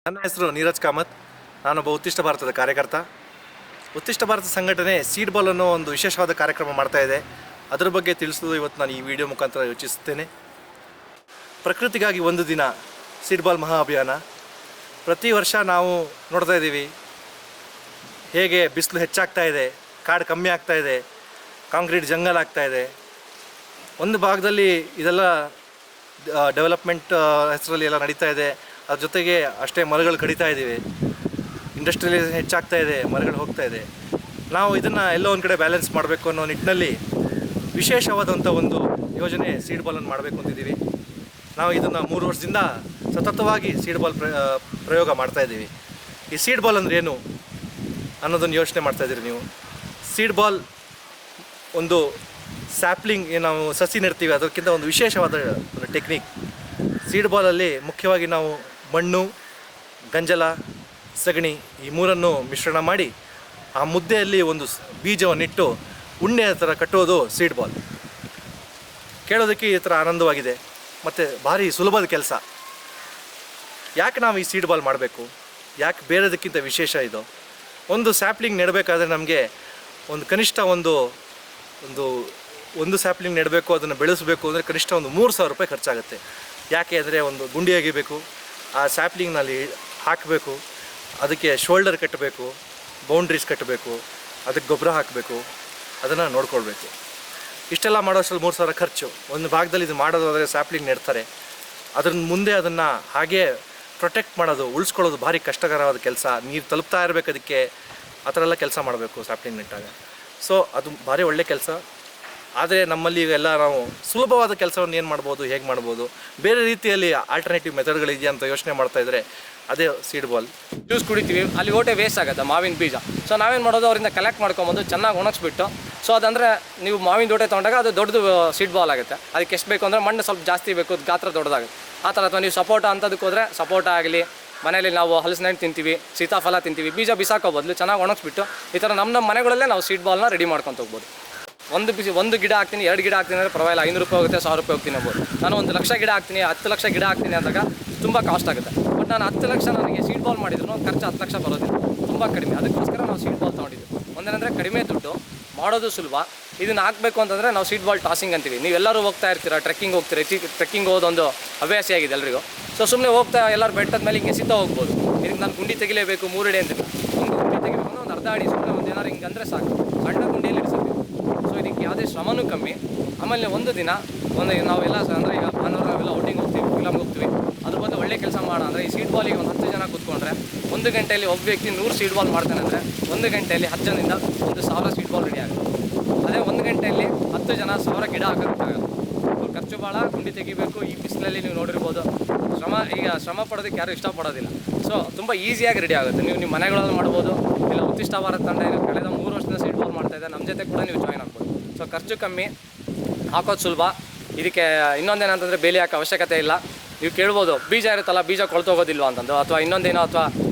ನನ್ನ ಹೆಸರು ನೀರಜ್ ಕಾಮತ್. ನಾನೊಬ್ಬ ಉತ್ತಿಷ್ಟ ಭಾರತದ ಕಾರ್ಯಕರ್ತ. ಉತ್ತಿಷ್ಟ ಭಾರತ ಸಂಘಟನೆ ಸೀಡ್ ಬಾಲ್ ಅನ್ನೋ ಒಂದು ವಿಶೇಷವಾದ ಕಾರ್ಯಕ್ರಮ ಮಾಡ್ತಾ ಇದೆ. ಅದರ ಬಗ್ಗೆ ತಿಳಿಸೋದು ಇವತ್ತು ನಾನು ಈ ವಿಡಿಯೋ ಮುಖಾಂತರ ಯೋಚಿಸುತ್ತೇನೆ. ಪ್ರಕೃತಿಗಾಗಿ ಒಂದು ದಿನ ಸೀಡ್ ಬಾಲ್ ಮಹಾ ಅಭಿಯಾನ. ಪ್ರತಿ ವರ್ಷ ನಾವು ನೋಡ್ತಾ ಇದ್ದೀವಿ ಹೇಗೆ ಬಿಸಿಲು ಹೆಚ್ಚಾಗ್ತಾ ಇದೆ, ಕಾಡು ಕಮ್ಮಿ ಆಗ್ತಾ ಇದೆ, ಕಾಂಕ್ರೀಟ್ ಜಂಗಲ್ ಆಗ್ತಾ ಇದೆ. ಒಂದು ಭಾಗದಲ್ಲಿ ಇದೆಲ್ಲ ಡೆವಲಪ್ಮೆಂಟ್ ಹೆಸರಲ್ಲಿ ಎಲ್ಲ ನಡೀತಾ ಇದೆ. ಅದ್ರ ಜೊತೆಗೆ ಅಷ್ಟೇ ಮರಗಳು ಕಡಿತಾ ಇದ್ದೀವಿ. ಇಂಡಸ್ಟ್ರಿಯಲೈಸೇಷನ್ ಹೆಚ್ಚಾಗ್ತಾ ಇದೆ, ಮರಗಳು ಹೋಗ್ತಾ ಇದೆ. ನಾವು ಇದನ್ನು ಎಲ್ಲೋ ಒಂದು ಕಡೆ ಬ್ಯಾಲೆನ್ಸ್ ಮಾಡಬೇಕು ಅನ್ನೋ ನಿಟ್ಟಿನಲ್ಲಿ ವಿಶೇಷವಾದಂಥ ಒಂದು ಯೋಜನೆ ಸೀಡ್ ಬಾಲನ್ನು ಮಾಡಬೇಕು ಅಂತಿದ್ದೀವಿ. ನಾವು ಇದನ್ನು 3 ವರ್ಷದಿಂದ ಸತತವಾಗಿ ಸೀಡ್ ಬಾಲ್ ಪ್ರಯೋಗ ಮಾಡ್ತಾಯಿದ್ದೀವಿ. ಈ ಸೀಡ್ ಬಾಲ್ ಅಂದರೆ ಏನು ಅನ್ನೋದನ್ನು ಯೋಚನೆ ಮಾಡ್ತಾಯಿದ್ದೀರಿ ನೀವು. ಸೀಡ್ ಬಾಲ್ ಒಂದು ಸ್ಯಾಪ್ಲಿಂಗ್, ನಾವು ಸಸಿ ನೆಡ್ತೀವಿ, ಅದಕ್ಕಿಂತ ಒಂದು ವಿಶೇಷವಾದ ಒಂದು ಟೆಕ್ನಿಕ್. ಸೀಡ್ ಬಾಲಲ್ಲಿ ಮುಖ್ಯವಾಗಿ ನಾವು ಮಣ್ಣು, ಗಂಜಲ, ಸಗಣಿ ಈ ಮೂರನ್ನು ಮಿಶ್ರಣ ಮಾಡಿ ಆ ಮುದ್ದೆಯಲ್ಲಿ ಒಂದು ಬೀಜವನ್ನಿಟ್ಟು ಉಣ್ಣೆ ಥರ ಕಟ್ಟೋದು ಸೀಡ್ ಬಾಲ್. ಕೇಳೋದಕ್ಕೆ ಈ ಥರ ಆನಂದವಾಗಿದೆ ಮತ್ತು ಭಾರಿ ಸುಲಭದ ಕೆಲಸ. ಯಾಕೆ ನಾವು ಈ ಸೀಡ್ ಬಾಲ್ ಮಾಡಬೇಕು, ಯಾಕೆ ಬೇರೆದಕ್ಕಿಂತ ವಿಶೇಷ ಇದು? ಒಂದು ಸ್ಯಾಪ್ಲಿಂಗ್ ನೆಡಬೇಕಾದ್ರೆ ನಮಗೆ ಒಂದು ಕನಿಷ್ಠ ಒಂದು ಸ್ಯಾಪ್ಲಿಂಗ್ ನೆಡಬೇಕು, ಅದನ್ನು ಬೆಳೆಸಬೇಕು ಅಂದರೆ ಕನಿಷ್ಠ ಒಂದು 3,000 ರೂಪಾಯಿ ಖರ್ಚಾಗುತ್ತೆ. ಯಾಕೆ ಅಂದರೆ ಒಂದು ಗುಂಡಿ ಅಗಿಬೇಕು, ಆ ಸ್ಯಾಪ್ಲಿಂಗ್ನಲ್ಲಿ ಹಾಕಬೇಕು, ಅದಕ್ಕೆ ಶೋಲ್ಡರ್ ಕಟ್ಟಬೇಕು, ಬೌಂಡ್ರೀಸ್ ಕಟ್ಟಬೇಕು, ಅದಕ್ಕೆ ಗೊಬ್ಬರ ಹಾಕಬೇಕು, ಅದನ್ನು ನೋಡ್ಕೊಳ್ಬೇಕು. ಇಷ್ಟೆಲ್ಲ ಮಾಡೋಷ್ಟರಲ್ಲಿ 3,000 ಖರ್ಚು. ಒಂದು ಭಾಗದಲ್ಲಿ ಇದು ಮಾಡೋದಾದರೆ ಸ್ಯಾಪ್ಲಿಂಗ್ ನೆಡ್ತಾರೆ, ಅದ್ರ ಮುಂದೆ ಅದನ್ನು ಹಾಗೇ ಪ್ರೊಟೆಕ್ಟ್ ಮಾಡೋದು, ಉಳಿಸ್ಕೊಳ್ಳೋದು ಭಾರಿ ಕಷ್ಟಕರವಾದ ಕೆಲಸ. ನೀರು ತಲುಪ್ತಾ ಇರಬೇಕು ಅದಕ್ಕೆ, ಆ ಥರ ಎಲ್ಲ ಕೆಲಸ ಮಾಡಬೇಕು ಸ್ಯಾಪ್ಲಿಂಗ್ ನೆಟ್ಟಾಗ. ಸೊ ಅದು ಭಾರಿ ಒಳ್ಳೆ ಕೆಲಸ. ಆದರೆ ನಮ್ಮಲ್ಲಿ ಈಗೆಲ್ಲ ನಾವು ಸುಲಭವಾದ ಕೆಲಸವನ್ನು ಏನು ಮಾಡ್ಬೋದು, ಹೇಗೆ ಮಾಡ್ಬೋದು, ಬೇರೆ ರೀತಿಯಲ್ಲಿ ಆಲ್ಟರ್ನೇಟಿವ್ ಮೆಥಡ್ಗಳಿದೆಯಾ ಅಂತ ಯೋಚನೆ ಮಾಡ್ತಾಯಿದ್ರೆ ಅದೇ ಸೀಡ್ ಬಾಲ್. ಜ್ಯೂಸ್ ಕುಡಿತೀವಿ, ಅಲ್ಲಿ ಓಟೆ ವೇಸ್ಟ್ ಆಗುತ್ತೆ ಮಾವಿನ ಬೀಜ. ಸೊ ನಾವೇನು ಮಾಡೋದು, ಅವರಿಂದ ಕಲೆಕ್ಟ್ ಮಾಡ್ಕೊಂಬಂದು ಚೆನ್ನಾಗಿ ಒಣಗಿಸ್ಬಿಟ್ಟು, ಸೊ ಅದಂದರೆ ನೀವು ಮಾವಿನ ಓಟೆ ತೊಗೊಂಡಾಗ ಅದು ದೊಡ್ಡದು ಸೀಡ್ ಬಾಲ್ ಆಗುತ್ತೆ. ಅದಕ್ಕೆ ಎಷ್ಟು ಬೇಕು ಅಂದರೆ ಮಣ್ಣು ಸ್ವಲ್ಪ ಜಾಸ್ತಿ ಬೇಕು, ಗಾತ್ರ ದೊಡ್ಡದಾಗುತ್ತೆ ಆ ಥರ. ಅಥವಾ ನೀವು ಸಪೋಟ ಅಂತದಕ್ಕೆ ಹೋದರೆ ಸಪೋಟ ಆಗಲಿ, ಮನೇಲಿ ನಾವು ಹಲಸಿನ ಹಣ್ಣು ತಿಂತೀವಿ, ಸೀತಾಫಲ ತಿಂತೀವಿ, ಬೀಜ ಬಿಸಾಕೋ ಬದಲು ಚೆನ್ನಾಗಿ ಒಣಗಿಸ್ಬಿಟ್ಟು ಈ ಥರ ನಮ್ಮ ಮನೆಗಳಲ್ಲೇ ನಾವು ಸೀಡ್ ಬಾಲ್ನ ರೆಡಿ ಮಾಡ್ಕೊತ ಹೋಗ್ಬೋದು. ಒಂದು ಗಿಡ ಹಾಕ್ತೀನಿ, 2 ಗಿಡ ಹಾಕ್ತೀನಿ ಅಂದರೆ ಪರವಾಗಿಲ್ಲ, 500 ರೂಪಾಯಿ ಹೋಗುತ್ತೆ, 1,000 ರೂಪಾಯಿ ಹೋಗ್ತೀನಿ ಆಗ್ಬೋದು. ನಾನು 1 ಲಕ್ಷ ಗಿಡ ಹಾಕ್ತೀನಿ, 10 ಲಕ್ಷ ಗಿಡ ಹಾಕ್ತೀನಿ ಅಂದಾಗ ತುಂಬ ಕಾಸ್ಟ್ ಆಗುತ್ತೆ. ಬಟ್ ನಾನು 10 ಲಕ್ಷ ನನಗೆ ಸೀಡ್ ಬಾಲ್ ಮಾಡಿದ್ರು ಖರ್ಚು 10 ಲಕ್ಷ ಬರೋದಿಲ್ಲ, ತುಂಬ ಕಡಿಮೆ. ಅದಕ್ಕೋಸ್ಕರ ನಾವು ಸೀಡ್ ಬಾಲ್ ತೊಗೊಂಡಿದ್ದು. ಒಂದೇನೆಂದರೆ ಕಡಿಮೆ ದುಡ್ಡು, ಮಾಡೋದು ಸುಲಭ. ಇದನ್ನು ಹಾಕಬೇಕು ಅಂತಂದರೆ ನಾವು ಸೀಡ್ ಬಾಲ್ ಟಾಸಿಂಗ್ ಅಂತೀವಿ. ನೀವೆಲ್ಲರೂ ಹೋಗ್ತಾ ಇರ್ತೀರಾ, ಟ್ರೆಕ್ಕಿಂಗ್ ಹೋಗ್ತೀರಾ. ಟ್ರೆಕ್ಕಿಂಗ್ ಹೋಗೋದೊಂದು ಹವ್ಯಾಸ ಆಗಿದೆ ಎಲ್ರಿಗೂ. ಸೊ ಸುಮ್ಮನೆ ಹೋಗ್ತಾ ಎಲ್ಲರೂ ಬೆಟ್ಟದ ಮೇಲೆ ಹಿಂಗೆ ಸಿಗ್ತಾ ಹೋಗ್ಬೋದು. ಇದಕ್ಕೆ ನಾನು ಗುಂಡಿ ತೆಗಿಲೇಬೇಕು 3 ಅಡಿ ಅಂತಿಲ್ಲ, ಒಂದು ಗುಂಡಿ ತೆಗಿಬೇಕು ಅಂದ್ರೆ ಒಂದು ಅರ್ಧ ಅಡಿ, ಸುಮ್ಮನೆ ಒಂದು ಏನಾರು ಹಿಂಗೆ ಅಂದರೆ ಸಾಕು, ಸಣ್ಣ ಗುಂಡಿಯಲ್ಲಿ ಇಡಿಸುತ್ತೆ. ಸೊ ಇದಕ್ಕೆ ಯಾವುದೇ ಶ್ರಮನೂ ಕಮ್ಮಿ. ಆಮೇಲೆ ಒಂದು ದಿನ ನಾವೆಲ್ಲ ಅಂದರೆ ಈಗ ಭಾನುವಾರ ನಾವೆಲ್ಲ ಔಟಿಂಗ್ ಹೋಗ್ತೀವಿ, ಫಿಲಮ್ಗೆ ಹೋಗ್ತೀವಿ, ಅದ್ರ ಬದಲು ಒಳ್ಳೆ ಕೆಲಸ ಮಾಡೋಣ ಅಂದರೆ ಈ ಸೀಡ್ ಬಾಲಿಗೆ ಒಂದು 10 ಜನ ಕೂತ್ಕೊಂಡ್ರೆ 1 ಗಂಟೆಯಲ್ಲಿ ಒಬ್ಬ ವ್ಯಕ್ತಿ 100 ಸೀಡ್ ಬಾಲ್ ಮಾಡ್ತಾನೆ ಅಂದರೆ 1 ಗಂಟೆಯಲ್ಲಿ 10 ಜನದಿಂದ 1,000 ಸೀಡ್ ಬಾಲ್ ರೆಡಿ ಆಗುತ್ತೆ. ಅದೇ 1 ಗಂಟೆಯಲ್ಲಿ 10 ಜನ 1,000 ಗಿಡ ಹಾಕೋಕ್ಕಾಗಲ್ಲ. ಖರ್ಚು ಭಾಳ, ಗುಂಡಿ ತೆಗಿಬೇಕು. ಈ ಬಿಸಿಲಲ್ಲಿ ನೀವು ನೋಡಿರ್ಬೋದು, ಶ್ರಮ ಪಡೋದಕ್ಕೆ ಯಾರು ಇಷ್ಟಪಡೋದಿಲ್ಲ. ಸೊ ತುಂಬ ಈಸಿಯಾಗಿ ರೆಡಿ ಆಗುತ್ತೆ. ನೀವು ನಿಮ್ಮ ಮನೆಗಳಲ್ಲಿ ಮಾಡ್ಬೋದು, ಇಲ್ಲ ಉತ್ತಿಷ್ಟ ಭಾರತ ತಂಡ ಕಳೆದ 3 ವರ್ಷದಿಂದ ಸೀಡ್ ಬಾಲ್ ಮಾಡ್ತಾಯಿದ್ದೆ, ನಮ್ಮ ಜೊತೆ ಕೂಡ ನೀವು ಜಾಯ್ನ್ ಆಗ್ಬೋದು. ಸೊ ಖರ್ಚು ಕಮ್ಮಿ, ಹಾಕೋದು ಸುಲಭ. ಇದಕ್ಕೆ ಇನ್ನೊಂದೇನಂತಂದರೆ ಬೇಲಿ ಹಾಕೋ ಅವಶ್ಯಕತೆ ಇಲ್ಲ. ನೀವು ಕೇಳ್ಬೋದು, ಬೀಜ ಇರುತ್ತಲ್ಲ, ಬೀಜ ಕೊಳ್ತೋಗೋದಿಲ್ವ ಅಂತಂದು, ಅಥವಾ ಇನ್ನೊಂದೇನೋ, ಅಥವಾ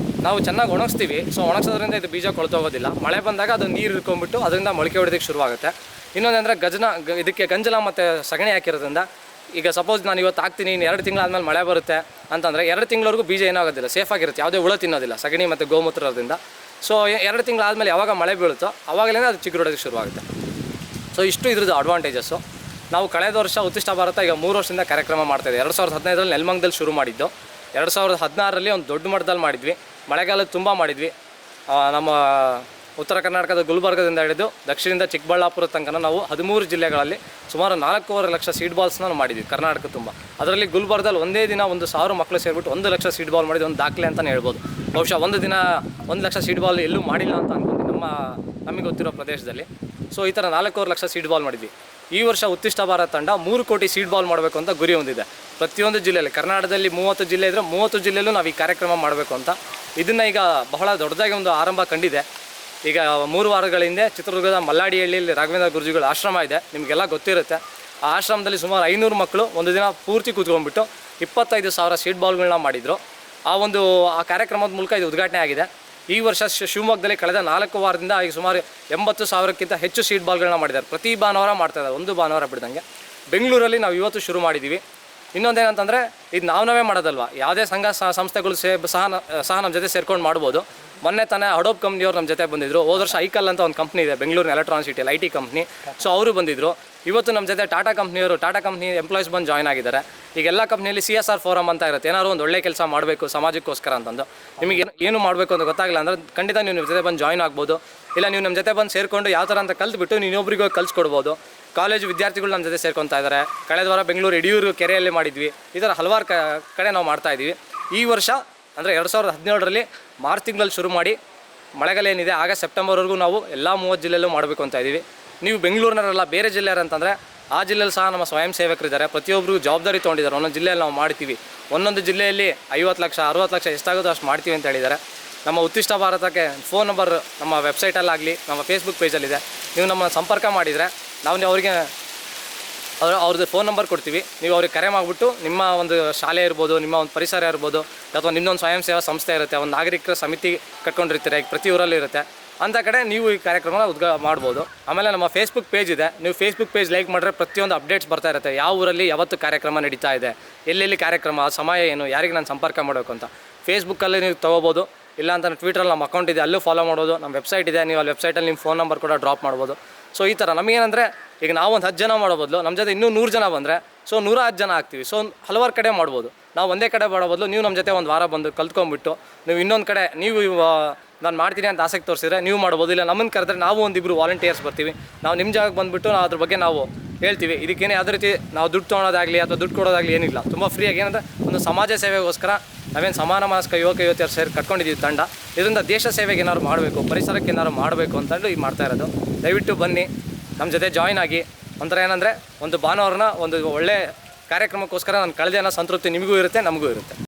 ನಾವು ಚೆನ್ನಾಗಿ ಒಣಗಿಸ್ತೀವಿ. ಸೊ ಒಣಗಿಸೋದ್ರಿಂದ ಇದು ಬೀಜ ಕೊಳ್ತೋಗೋದಿಲ್ಲ. ಮಳೆ ಬಂದಾಗ ಅದು ನೀರು ಇಟ್ಕೊಂಡ್ಬಿಟ್ಟು ಅದರಿಂದ ಮೊಳಕೆ ಹೊಡೆದಕ್ಕೆ ಶುರುವಾಗುತ್ತೆ. ಇನ್ನೊಂದಂದರೆ ಇದಕ್ಕೆ ಗಂಜಲ ಮತ್ತು ಸಗಣಿ ಹಾಕಿರೋದ್ರಿಂದ, ಈಗ ಸಪೋಸ್ ನಾನು ಇವತ್ತು ಹಾಕ್ತೀನಿ, ಇನ್ನು 2 ತಿಂಗಳಾದ್ಮೇಲೆ ಮಳೆ ಬರುತ್ತೆ ಅಂತಂದರೆ 2 ತಿಂಗಳವರೆಗೂ ಬೀಜ ಏನಾಗೋದಿಲ್ಲ, ಸೇಫಾಗಿರುತ್ತೆ, ಯಾವುದೇ ಹುಳ ತಿನ್ನೋದಿಲ್ಲ ಸಗಣಿ ಮತ್ತು ಗೋಮೂತ್ರದಿಂದ. ಸೊ 2 ತಿಂಗಳಾದಮೇಲೆ ಯಾವಾಗ ಮಳೆ ಬೀಳುತ್ತೋ ಆವಾಗಲೇ ಅದು ಚಿಗುರೊಡೆಯೋಕ್ಕೆ ಶುರುವಾಗುತ್ತೆ. ಸೊ ಇಷ್ಟು ಇದ್ರದ್ದು ಅಡ್ವಾಂಟೇಜಸ್ಸು. ನಾವು ಕಳೆದ ವರ್ಷ ಉತ್ತಿಷ್ಟ ಭಾರತ ಈಗ 3 ವರ್ಷದಿಂದ ಕಾರ್ಯಕ್ರಮ ಮಾಡ್ತಾಯಿದ್ದೆ. 2015ರಲ್ಲಿ ನೆಲಮಂಗಲದಲ್ಲಿ ಶುರು ಮಾಡಿದ್ದು. 2016ರಲ್ಲಿ ಒಂದು ದೊಡ್ಡ ಮಟ್ಟದಲ್ಲಿ ಮಾಡಿದ್ವಿ. ಮಳೆಗಾಲದ ತುಂಬ ಮಾಡಿದ್ವಿ. ನಮ್ಮ ಉತ್ತರ ಕರ್ನಾಟಕದ ಗುಲ್ಬರ್ಗದಿಂದ ಹಿಡಿದು ದಕ್ಷಿಣದಿಂದ ಚಿಕ್ಕಬಳ್ಳಾಪುರ ತನಕ ನಾವು 13 ಜಿಲ್ಲೆಗಳಲ್ಲಿ ಸುಮಾರು 4.25 ಲಕ್ಷ ಸೀಡ್ ಬಾಲ್ಸ್ನ ನಾವು ಮಾಡಿದ್ವಿ ಕರ್ನಾಟಕ ತುಂಬ. ಅದರಲ್ಲಿ ಗುಲ್ಬರ್ಗದಲ್ಲಿ ಒಂದೇ ದಿನ 1,000 ಮಕ್ಕಳು ಸೇರಿಬಿಟ್ಟು 1 ಲಕ್ಷ ಸೀಡ್ ಬಾಲ್ ಮಾಡಿದ್ದು ಒಂದು ದಾಖಲೆ ಅಂತಲೇ ಹೇಳ್ಬೋದು. ಬಹುಶಃ ಒಂದು ದಿನ 1 ಲಕ್ಷ ಸೀಡ್ ಬಾಲ್ ಎಲ್ಲೂ ಮಾಡಿಲ್ಲ ಅಂತ ಅನ್ಕೊಂಡು ನಮಗೆ ಗೊತ್ತಿರೋ ಪ್ರದೇಶದಲ್ಲಿ. ಸೊ ಈ ಥರ 4.25 ಲಕ್ಷ ಸೀಡ್ ಬಾಲ್ ಮಾಡಿದ್ವಿ. ಈ ವರ್ಷ ಉತ್ತಿಷ್ಟ ಭಾರತ ತಂಡ 3 ಕೋಟಿ ಸೀಡ್ ಬಾಲ್ ಮಾಡಬೇಕು ಅಂತ ಗುರಿ ಹೊಂದಿದೆ. ಪ್ರತಿಯೊಂದು ಜಿಲ್ಲೆಯಲ್ಲಿ, ಕರ್ನಾಟಕದಲ್ಲಿ 30 ಜಿಲ್ಲೆ ಇದ್ದರೆ 30 ಜಿಲ್ಲೆಯಲ್ಲೂ ನಾವು ಈ ಕಾರ್ಯಕ್ರಮ ಮಾಡಬೇಕು ಅಂತ. ಇದನ್ನು ಈಗ ಬಹಳ ದೊಡ್ಡದಾಗಿ ಒಂದು ಆರಂಭ ಕಂಡಿದೆ. ಈಗ 3 ವಾರಗಳ ಹಿಂದೆ ಚಿತ್ರದುರ್ಗದ ಮಲ್ಲಾಡಿಹಳ್ಳಿಯಲ್ಲಿ ರಾಘವೇಂದ್ರ ಗುರುಜಿಗಳ ಆಶ್ರಮ ಇದೆ, ನಿಮಗೆಲ್ಲ ಗೊತ್ತಿರುತ್ತೆ. ಆ ಆಶ್ರಮದಲ್ಲಿ ಸುಮಾರು 500 ಮಕ್ಕಳು ಒಂದು ದಿನ ಪೂರ್ತಿ ಕೂತ್ಕೊಂಡ್ಬಿಟ್ಟು 25,000 ಸೀಡ್ ಬಾಲ್ಗಳನ್ನ ಮಾಡಿದರು. ಆ ಕಾರ್ಯಕ್ರಮದ ಮೂಲಕ ಇದು ಉದ್ಘಾಟನೆ ಆಗಿದೆ. ಈ ವರ್ಷ ಶಿವಮೊಗ್ಗದಲ್ಲಿ ಕಳೆದ 4 ವಾರದಿಂದ ಈಗ ಸುಮಾರು 80,000ಕ್ಕಿಂತ ಹೆಚ್ಚು ಸೀಡ್ ಬಾಲ್ಗಳನ್ನ ಮಾಡಿದ್ದಾರೆ. ಪ್ರತಿ ಭಾನುವಾರ ಮಾಡ್ತಾಯಿದ್ದಾರೆ, ಒಂದು ಭಾನುವಾರ ಬಿಡ್ದಂಗೆ. ಬೆಂಗಳೂರಲ್ಲಿ ನಾವು ಇವತ್ತು ಶುರು ಮಾಡಿದ್ದೀವಿ. ಇನ್ನೊಂದೇನಂತಂದರೆ ಇದು ನಾವೇ ಮಾಡೋದಲ್ವಾ, ಯಾವುದೇ ಸಂಘ ಸಂಸ್ಥೆಗಳು ಸಹ ನಮ್ಮ ಜೊತೆ ಸೇರ್ಕೊಂಡು ಮಾಡ್ಬೋದು. ಮೊನ್ನೆ ತಾನೇ ಅಡೋಬ್ ಕಂಪ್ನಿಯವ್ರು ನಮ್ಮ ಜೊತೆ ಬಂದಿದ್ದರು. ಹೋದ ವರ್ಷ ಐಕಲ್ ಅಂತ ಒಂದು ಕಂಪ್ನಿ ಇದೆ ಬೆಂಗಳೂರಿನ ಎಲೆಕ್ಟ್ರಾನಿಕ್ ಸಿಟಿಯಲ್ಲಿ, IT ಕಂಪ್ನಿ. ಸೊ ಅವರು ಬಂದಿದ್ದರು. ಇವತ್ತು ನಮ್ಮ ಜೊತೆ ಟಾಟಾ ಕಂಪ್ನಿ ಎಂಪ್ಲಾಯೀಸ್ ಬಂದು ಜಾಯ್ನ್ ಆಗಿದ್ದಾರೆ. ಈಗೆಲ್ಲ ಕಂಪ್ನಿಯಲ್ಲಿ CSR ಫೋರಮ್ ಅಂತ ಇರುತ್ತೆ, ಏನಾದ್ರು ಒಂದು ಒಳ್ಳೆ ಕೆಲಸ ಮಾಡಬೇಕು ಸಮಾಜಕ್ಕೋಸ್ಕರ ಅಂತಂದು. ನಿಮಗೆ ಏನು ಮಾಡಬೇಕು ಅಂತ ಗೊತ್ತಾಗಲ್ಲ ಅಂದರೆ ಖಂಡಿತ ನೀವು ನಿಮ್ಮ ಜೊತೆ ಬಂದು ಜಾಯ್ನ್ ಆಗ್ಬೋದು. ಇಲ್ಲ ನೀವು ನಮ್ಮ ಜೊತೆ ಬಂದು ಸೇರಿಕೊಂಡು ಯಾವ ಥರ ಅಂತ ಕಲ್ತ್ಬಿಟ್ಟು ಇನ್ನೊಬ್ರಿಗೂ ಕಲಿಸ್ಕೊಡ್ಬೋದು. ಕಾಲೇಜು ವಿದ್ಯಾರ್ಥಿಗಳು ನಮ್ಮ ಜೊತೆ ಸೇರ್ಕೊತಾ ಇದ್ದಾರೆ. ಕಳೆದ ವಾರ ಬೆಂಗಳೂರು ಯಡಿಯೂರು ಕೆರೆಯಲ್ಲಿ ಮಾಡಿದ್ವಿ. ಈ ಥರ ಹಲವಾರು ಕಡೆ ನಾವು ಮಾಡ್ತಾಯಿದ್ದೀವಿ. ಈ ವರ್ಷ ಅಂದರೆ 2017ರಲ್ಲಿ ಮಾರ್ಚ್ ತಿಂಗಳಲ್ಲಿ ಶುರು ಮಾಡಿ ಮಳೆಗಾಲ ಏನಿದೆ ಆಗಸ್ಟ್ ಸೆಪ್ಟೆಂಬರ್ವರೆಗೂ ನಾವು ಎಲ್ಲ 30 ಜಿಲ್ಲೆಯಲ್ಲೂ ಮಾಡಬೇಕು ಅಂತ ಇದ್ದೀವಿ. ನೀವು ಬೆಂಗಳೂರಿನವರೆಲ್ಲ ಬೇರೆ ಜಿಲ್ಲೆಯರು ಅಂತಂದರೆ ಆ ಜಿಲ್ಲೆಯಲ್ಲಿ ಸಹ ನಮ್ಮ ಸ್ವಯಂ ಸೇವಕರಿದ್ದಾರೆ. ಪ್ರತಿಯೊಬ್ಬರು ಜವಾಬ್ದಾರಿ ತೊಗೊಂಡಿದ್ದಾರೆ. ಒಂದೊಂದು ಜಿಲ್ಲೆಯಲ್ಲಿ ನಾವು ಮಾಡ್ತೀವಿ. ಒಂದೊಂದು ಜಿಲ್ಲೆಯಲ್ಲಿ 50 ಲಕ್ಷ 60 ಲಕ್ಷ ಎಷ್ಟಾಗುತ್ತೋ ಅಷ್ಟು ಮಾಡ್ತೀವಿ ಅಂತ ಹೇಳಿದ್ದಾರೆ. ನಮ್ಮ ಉತ್ತಿಷ್ಟ ಭಾರತಕ್ಕೆ ಫೋನ್ ನಂಬರ್ ನಮ್ಮ ವೆಬ್ಸೈಟಲ್ಲಾಗಲಿ ನಮ್ಮ ಫೇಸ್ಬುಕ್ ಪೇಜಲ್ಲಿದೆ. ನೀವು ನಮ್ಮ ಸಂಪರ್ಕ ಮಾಡಿದರೆ ನಾವು ಅವರಿಗೆ ಅವ್ರದ್ದು ಫೋನ್ ನಂಬರ್ ಕೊಡ್ತೀವಿ. ನೀವು ಅವ್ರಿಗೆ ಕರೆ ಮಾಡಿಬಿಟ್ಟು ನಿಮ್ಮ ಒಂದು ಶಾಲೆ ಇರ್ಬೋದು, ನಿಮ್ಮ ಒಂದು ಪರಿಸರ ಇರ್ಬೋದು, ಅಥವಾ ನಿಮ್ಮದೊಂದು ಸ್ವಯಂ ಸೇವಾ ಸಂಸ್ಥೆ ಇರುತ್ತೆ, ಒಂದು ನಾಗರಿಕರ ಸಮಿತಿ ಕಟ್ಕೊಂಡಿರ್ತೀರ, ಈಗ ಪ್ರತಿ ಊರಲ್ಲಿ ಇರುತ್ತೆ, ಅಂಥ ಕಡೆ ನೀವು ಈ ಕಾರ್ಯಕ್ರಮನ ಮಾಡ್ಬೋದು. ಆಮೇಲೆ ನಮ್ಮ ಫೇಸ್ಬುಕ್ ಪೇಜ್ ಇದೆ. ನೀವು ಫೇಸ್ಬುಕ್ ಪೇಜ್ ಲೈಕ್ ಮಾಡಿದ್ರೆ ಪ್ರತಿಯೊಂದು ಅಪ್ಡೇಟ್ಸ್ ಬರ್ತಾ ಇರುತ್ತೆ. ಯಾವ ಊರಲ್ಲಿ ಯಾವತ್ತು ಕಾರ್ಯಕ್ರಮ ನಡೀತಾ ಇದೆ, ಎಲ್ಲೆಲ್ಲಿ ಕಾರ್ಯಕ್ರಮ, ಸಮಯ ಏನು, ಯಾರಿಗೆ ನಾನು ಸಂಪರ್ಕ ಮಾಡಬೇಕು ಅಂತ ಫೇಸ್ಬುಕ್ಕಲ್ಲಿ ನೀವು ತೊಗೋಬೋದು. ಇಲ್ಲ ಅಂತ ಟ್ವಿಟರಲ್ಲಿ ನಮ್ಮ ಅಕೌಂಟ್ ಇದೆ, ಅಲ್ಲೂ ಫಾಲೋ ಮಾಡ್ಬೋದು. ನಮ್ಮ ವೆಬ್ಸೈಟ್ ಇದೆ, ನೀವು ಅಲ್ಲಿ ವೆಬ್ಸೈಟಲ್ಲಿ ನಿಮ್ಮ ಫೋನ್ ನಂಬರ್ ಕೂಡ ಡ್ರಾಪ್ ಮಾಡ್ಬೋದು. ಸೊ ಈ ಥರ ನಮಗೇನಂದರೆ ಈಗ ನಾವು ಒಂದು 10 ಜನ ಮಾಡೋ ಬದಲು ನಮ್ಮ ಜೊತೆ ಇನ್ನೂ 100 ಜನ ಬಂದರೆ 110 ಜನ ಆಗ್ತೀವಿ. ಸೊ ಹಲವಾರು ಕಡೆ ಮಾಡ್ಬೋದು. ನಾವು ಒಂದೇ ಕಡೆ ಮಾಡೋ ಬದಲು ನೀವು ನಮ್ಮ ಜೊತೆ ಒಂದು ವಾರ ಬಂದು ಕಲ್ತ್ಕೊಂಡ್ಬಿಟ್ಟು ನೀವು ಇನ್ನೊಂದು ಕಡೆ ನೀವು ನಾನು ಮಾಡ್ತೀನಿ ಅಂತ ಆಸಕ್ತಿ ತೋರಿಸಿದ್ರೆ ನೀವು ಮಾಡ್ಬೋದು. ಇಲ್ಲ ನಮ್ಮನ್ನು ಕರೆದ್ರೆ ನಾವು ಒಂದಿಬ್ಬರು ವಾಲಂಟಿಯರ್ಸ್ ಬರ್ತೀವಿ. ನಾವು ನಿಮ್ಮ ಜಾಗಕ್ಕೆ ಬಂದುಬಿಟ್ಟು ನಾವು ಅದ್ರ ಬಗ್ಗೆ ನಾವು ಹೇಳ್ತೀವಿ. ಇದಕ್ಕೇನೆ ಯಾವುದೇ ರೀತಿ ನಾವು ದುಡ್ಡು ತೊಗೊಳೋದಾಗಲಿ ಅಥವಾ ದುಡ್ಡು ಕೊಡೋದಾಗಲಿ ಏನಿಲ್ಲ. ತುಂಬ ಫ್ರೀಯಾಗಿ ಏನಂದರೆ ಒಂದು ಸಮಾಜ ಸೇವೆಗೋಸ್ಕರ ನಾವೇನು ಸಮಾನ ಮನಸ್ಕ ಯುವತಿಯರು ಸೇರಿ ಕಟ್ಕೊಂಡಿದ್ದೀವಿ ತಂಡ. ಇದರಿಂದ ದೇಶ ಸೇವೆಗೆ ಏನಾದ್ರು ಮಾಡಬೇಕು, ಪರಿಸರಕ್ಕೆ ಏನಾದ್ರು ಮಾಡಬೇಕು ಅಂತಂದು ಈಗ ಮಾಡ್ತಾ ಇರೋದು. ದಯವಿಟ್ಟು ಬನ್ನಿ, ನಮ್ಮ ಜೊತೆ ಜಾಯ್ನ್ ಆಗಿ. ಒಂಥರ ಏನಂದರೆ ಒಂದು ಭಾನುವಾರನ ಒಂದು ಒಳ್ಳೆ ಕಾರ್ಯಕ್ರಮಕ್ಕೋಸ್ಕರ ನಾನು ಕಳೆದೆ ಅನ್ನೋ ಸಂತೃಪ್ತಿ ನಿಮಗೂ ಇರುತ್ತೆ, ನಮಗೂ ಇರುತ್ತೆ.